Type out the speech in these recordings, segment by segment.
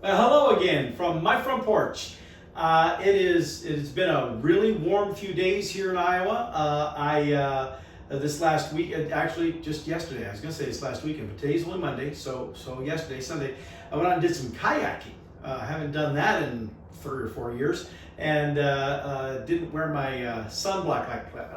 Hello again from my front porch. It has been a really warm few days here in Iowa. This last week, actually just yesterday, I was going to say this last weekend, but today's only Monday, so yesterday, Sunday, I went out and did some kayaking. I haven't done that in 3 or 4 years, and didn't wear my sunblock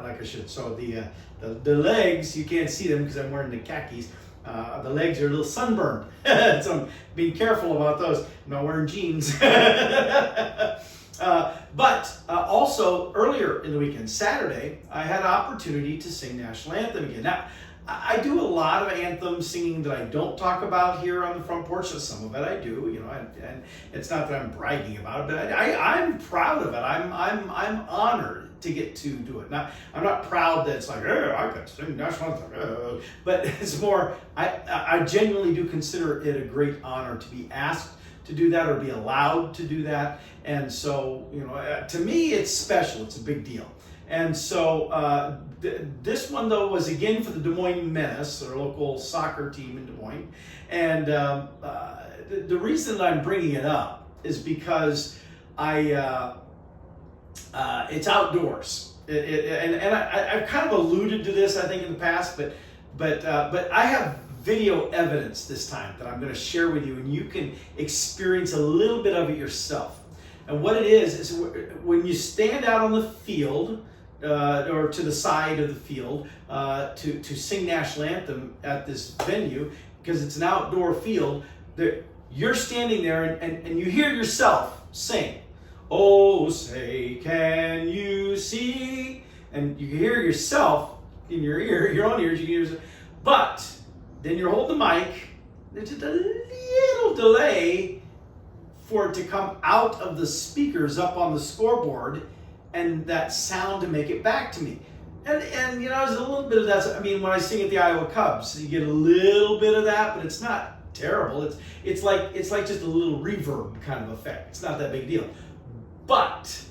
like I should. So the legs, you can't see them because I'm wearing the khakis. The legs are a little sunburned, so I'm being careful about those. I'm not wearing jeans. But also earlier in the weekend, Saturday, I had an opportunity to sing National Anthem again. Now, I do a lot of anthem singing that I don't talk about here on the front porch. So some of it I do, and it's not that I'm bragging about it, but I'm proud of it. I'm honored to get to do it. Now, I'm not proud that it's like, oh, I got to sing National Anthem, but it's more, I genuinely do consider it a great honor to be asked to do that or be allowed to do that. And so, to me, it's special. It's a big deal. And so this one, though, was again for the Des Moines Menace, our local soccer team in Des Moines. And the reason that I'm bringing it up is because it's outdoors. I've kind of alluded to this, I think, in the past, but I have video evidence this time that I'm going to share with you, and you can experience a little bit of it yourself. And what it is when you stand out on the field or to the side of the field to sing National Anthem at this venue, because it's an outdoor field, you're standing there and you hear yourself sing, "Oh, say, can you see?" And you can hear yourself in your own ears, you can hear yourself. But then you're holding the mic, there's just a little delay for it to come out of the speakers up on the scoreboard and that sound to make it back to me. And there's a little bit of that. I mean, when I sing at the Iowa Cubs, you get a little bit of that, but it's not terrible. It's like just a little reverb kind of effect. It's not that big a deal. But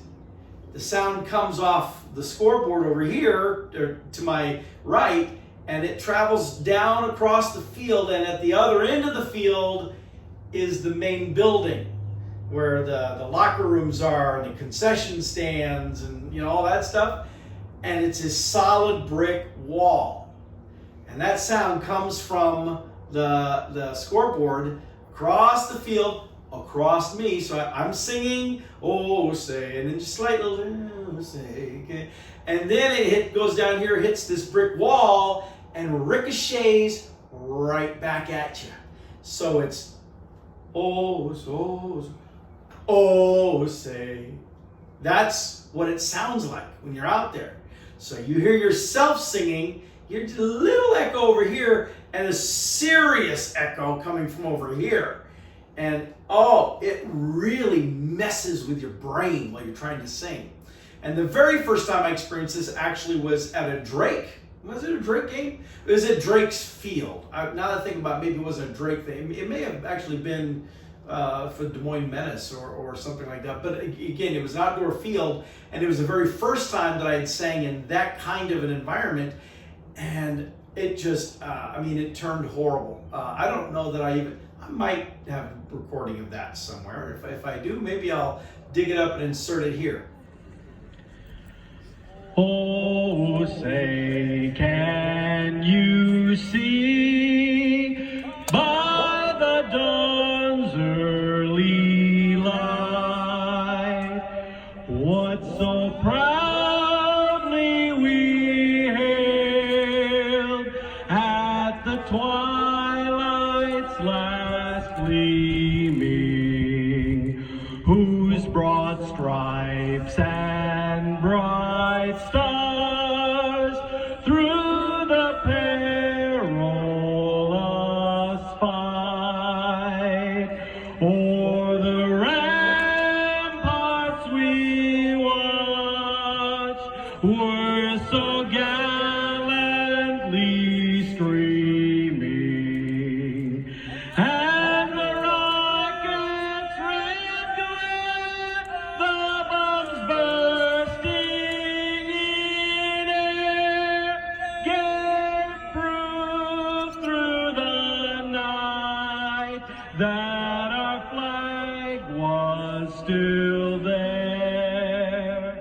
the sound comes off the scoreboard over here or to my right, and it travels down across the field, and at the other end of the field is the main building where the locker rooms are and the concession stands and all that stuff. And it's a solid brick wall. And that sound comes from the scoreboard across the field, across me. So I'm singing, "Oh, say," and then just slightly, "Oh, say," okay? And then it goes down here, hits this brick wall, and ricochets right back at you. So it's, "Oh, oh, say." That's what it sounds like when you're out there. So you hear yourself singing, you hear a little echo over here, and a serious echo coming from over here. And it really messes with your brain while you're trying to sing. And the very first time I experienced this actually was at a Drake. Was it a Drake game? It was at Drake's Field. Now that I think about it, maybe it wasn't a Drake thing. It may have actually been for Des Moines Menace or something like that. But again, it was an outdoor field, and it was the very first time that I had sang in that kind of an environment. And it just, it turned horrible. I don't know that I might have a recording of that somewhere. If I do, maybe I'll dig it up and insert it here. "Oh, say, can you see by the dawn's early light what so proudly we hailed at the twilight's last gleaming, whose broad stripes and bright stars through the perilous still there.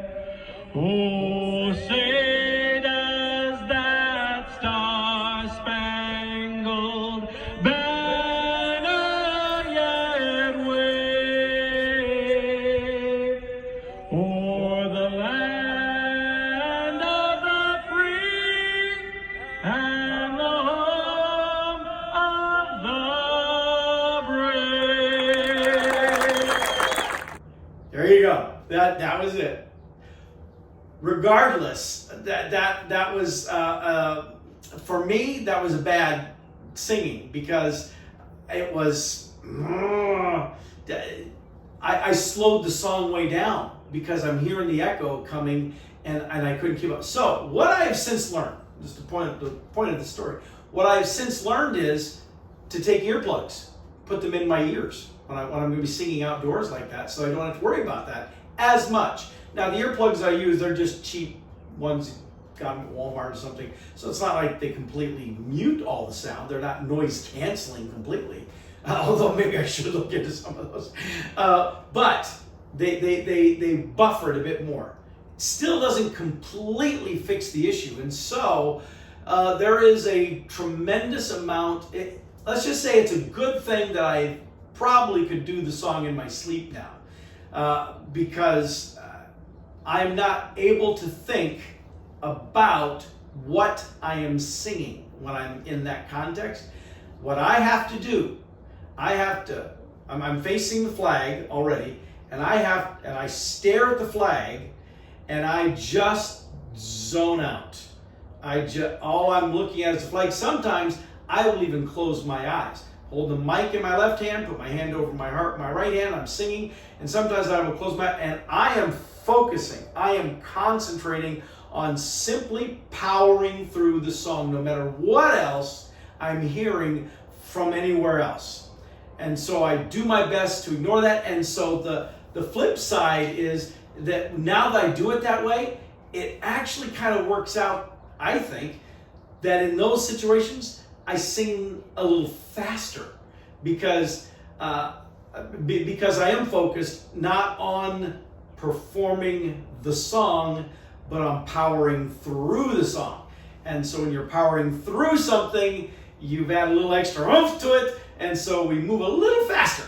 Oh, say does that star-spangled banner yet wave o'er the land of the free and the home of the brave. There you go. That was it. Regardless, that was for me, that was a bad singing, because it was I slowed the song way down because I'm hearing the echo coming, and I couldn't keep up. So what I have since learned, just the point of the story, what I have since learned is to take earplugs, put them in my ears when I'm going to be singing outdoors like that, so I don't have to worry about that as much. Now, the earplugs I use, they're just cheap ones you got them at Walmart or something. So it's not like they completely mute all the sound. They're not noise canceling completely. Although maybe I should look into some of those. But they buffer it a bit more. Still doesn't completely fix the issue. And so there is a tremendous amount. Let's just say it's a good thing that I probably could do the song in my sleep now. Because I'm not able to think about what I am singing when I'm in that context. What I have to do, I'm facing the flag already, and I stare at the flag, and I just zone out. All I'm looking at is the flag. Sometimes I will even close my eyes. Hold the mic in my left hand, put my hand over my heart, my right hand, I'm singing, and sometimes I will close my, and I am focusing, I am concentrating on simply powering through the song, no matter what else I'm hearing from anywhere else. And so I do my best to ignore that. And so the flip side is that now that I do it that way, it actually kind of works out, I think, that in those situations, I sing a little faster because I am focused not on performing the song, but on powering through the song. And so when you're powering through something, you've added a little extra oomph to it, and so we move a little faster.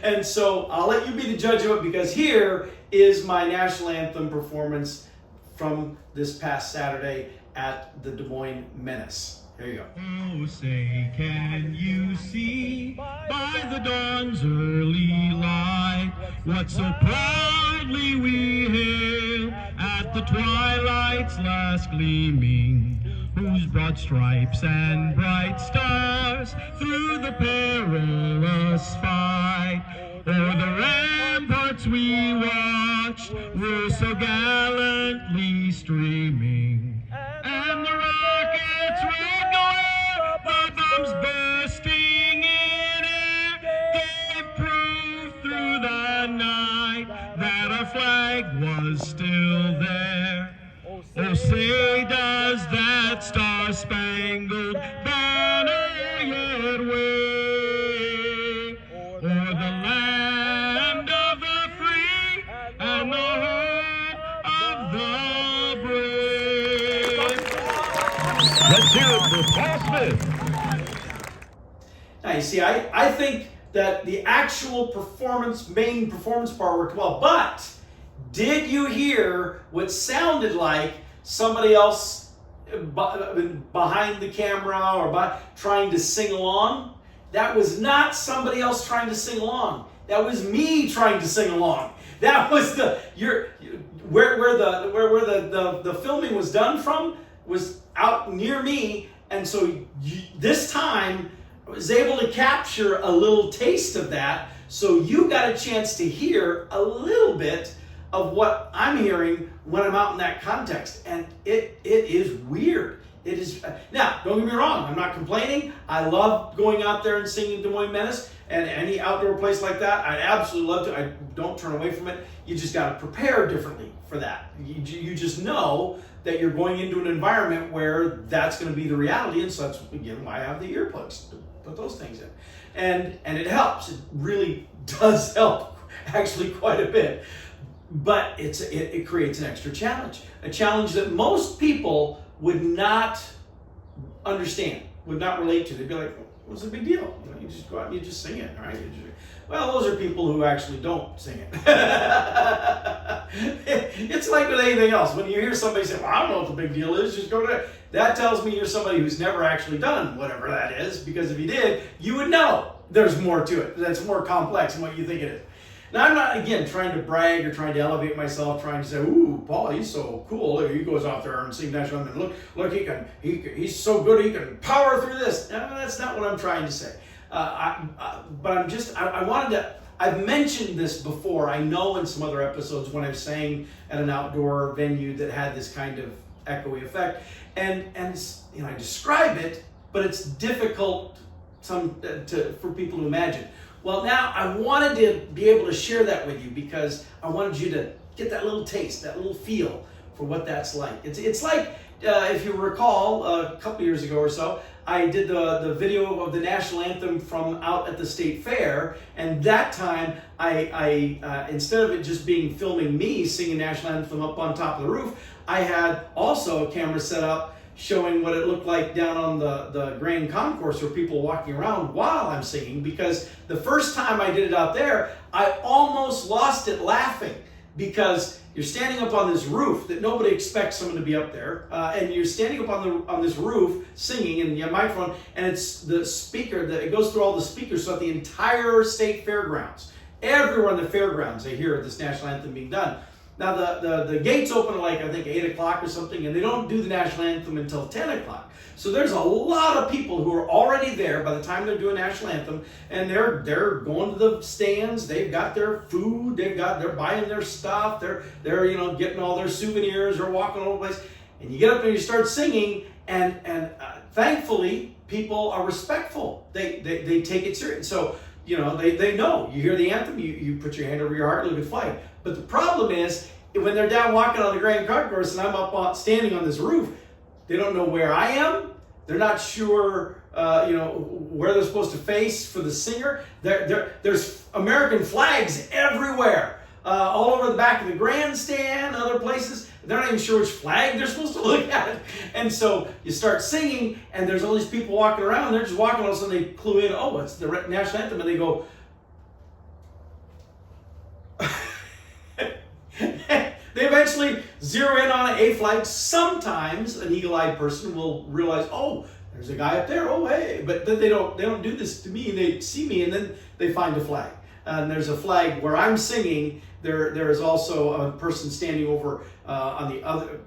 And so I'll let you be the judge of it, because here is my National Anthem performance from this past Saturday at the Des Moines Menace. Here you go. Oh, say, can you see by the dawn's early light what so proudly we hail at the twilight's last gleaming, whose broad stripes and bright stars through the perilous fight o'er the ramparts we watched were so gallantly streaming, and the rockets red glare, the bombs bursting in air, gave proof through the night that our flag was still there. Oh, say does that star-spangled banner yet wave o'er the land of the free and the home of the brave? Let's hear it for Paul Smith. Now you see, I think that the actual main performance part worked well, but did you hear what sounded like somebody else behind the camera or trying to sing along? That was not somebody else trying to sing along. That was me trying to sing along. That was where the filming was done from was out near me, and so this time I was able to capture a little taste of that, so you got a chance to hear a little bit of what I'm hearing when I'm out in that context. And it is weird. It is. Now, don't get me wrong, I'm not complaining. I love going out there and singing Des Moines Menace, and any outdoor place like that, I absolutely love to. I don't turn away from it. You just got to prepare differently for that. You just know that you're going into an environment where that's going to be the reality, and so that's, again, why I have the earplugs to put those things in. And it helps. It really does help actually quite a bit. But it creates an extra challenge, a challenge that most people would not understand, would not relate to. They'd be like, what's the big deal? You know, you just go out and you just sing it, right? Well, those are people who actually don't sing it. It's like with anything else. When you hear somebody say, well, I don't know what the big deal is, just go to it. That tells me you're somebody who's never actually done whatever that is, because if you did, you would know there's more to it. That's more complex than what you think it is. Now, I'm not, again, trying to brag or trying to elevate myself, trying to say, ooh, Paul, he's so cool. Look, he goes out there and sings National Anthem. Look, he's so good, he can power through this. No, that's not what I'm trying to say. I've mentioned this before, I know, in some other episodes when I've sang at an outdoor venue that had this kind of echoey effect. And you know, I describe it, but it's difficult for people to imagine. Well, now I wanted to be able to share that with you because I wanted you to get that little taste, that little feel for what that's like. It's like, if you recall, a couple years ago or so, I did the video of the National Anthem from out at the State Fair, and that time I instead of it just being filming me singing National Anthem up on top of the roof, I had also a camera set up showing what it looked like down on the Grand Concourse where people were walking around while I'm singing, because the first time I did it out there, I almost lost it laughing, because you're standing up on this roof that nobody expects someone to be up there, and you're standing up on this roof singing, and you have a microphone, and it's the speaker, it goes through all the speakers, so at the entire state fairgrounds, everywhere in the fairgrounds, they hear this National Anthem being done. Now, the gates open at like, I think, 8 o'clock or something, and they don't do the National Anthem until 10 o'clock. So there's a lot of people who are already there by the time they're doing National Anthem, and they're going to the stands, they've got their food, they're buying their stuff, they're you know, getting all their souvenirs, they're walking all over the place, and you get up there and you start singing, and thankfully, people are respectful. They take it serious. So, you know, they know. You hear the anthem, you put your hand over your heart, look at the flag. But the problem is, when they're down walking on the Grand Concourse and I'm up standing on this roof, they don't know where I am. They're not sure, you know, where they're supposed to face for the singer. There's American flags everywhere, all over the back of the grandstand, other places. They're not even sure which flag they're supposed to look at. And so you start singing, and there's all these people walking around. They're just walking, all of a sudden they clue in, oh, it's the National Anthem, and they go, they eventually zero in on an A flag. Sometimes an eagle-eyed person will realize, oh, there's a guy up there, oh, hey. But then they don't do this to me, and they see me, and then they find a flag. And there's a flag where I'm singing. There is also a person standing over on the other,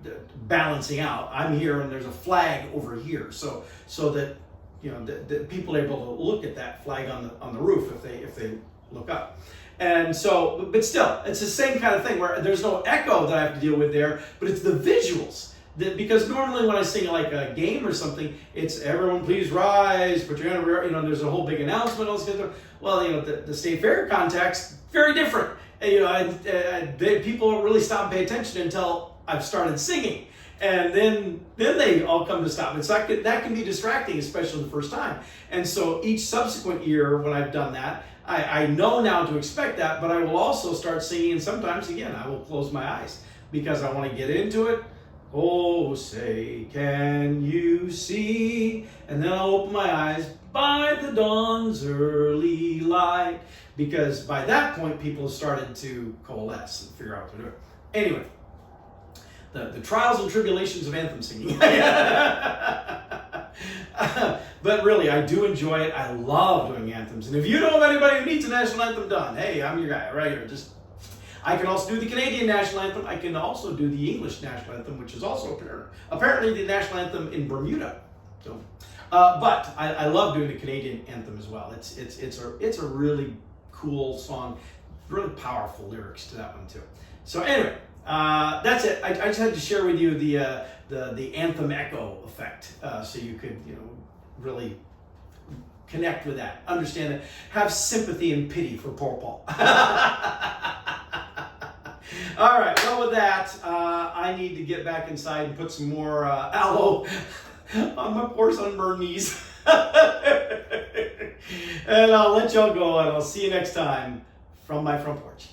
balancing out. I'm here, and there's a flag over here, so that, you know, the people are able to look at that flag on the roof if they look up. And so, but still, it's the same kind of thing where there's no echo that I have to deal with there, but it's the visuals. Because normally when I sing like a game or something, it's everyone please rise, put your hand over, you know, there's a whole big announcement. Well, you know, the state fair context, very different. And, you know, people don't really stop and pay attention until I've started singing. And then they all come to stop. And so that can be distracting, especially the first time. And so each subsequent year when I've done that, I know now to expect that, but I will also start singing, and sometimes, again, I will close my eyes because I want to get into it. Oh, say, can you see? And then I'll open my eyes by the dawn's early light, because by that point, people have started to coalesce and figure out what to do. Anyway, the trials and tribulations of anthem singing. But really, I do enjoy it. I love doing anthems. And if you know of anybody who needs a national anthem done, hey, I'm your guy right here. I can also do the Canadian national anthem. I can also do the English national anthem, which is also apparently the national anthem in Bermuda. So, but I love doing the Canadian anthem as well. It's a really cool song, really powerful lyrics to that one too. So anyway, that's it. I just had to share with you the anthem echo effect, so you could, you know, really connect with that, understand it, have sympathy and pity for poor Paul. All right, well, with that, I need to get back inside and put some more aloe on my poor sunburned knees. And I'll let y'all go, and I'll see you next time From My Front Porch.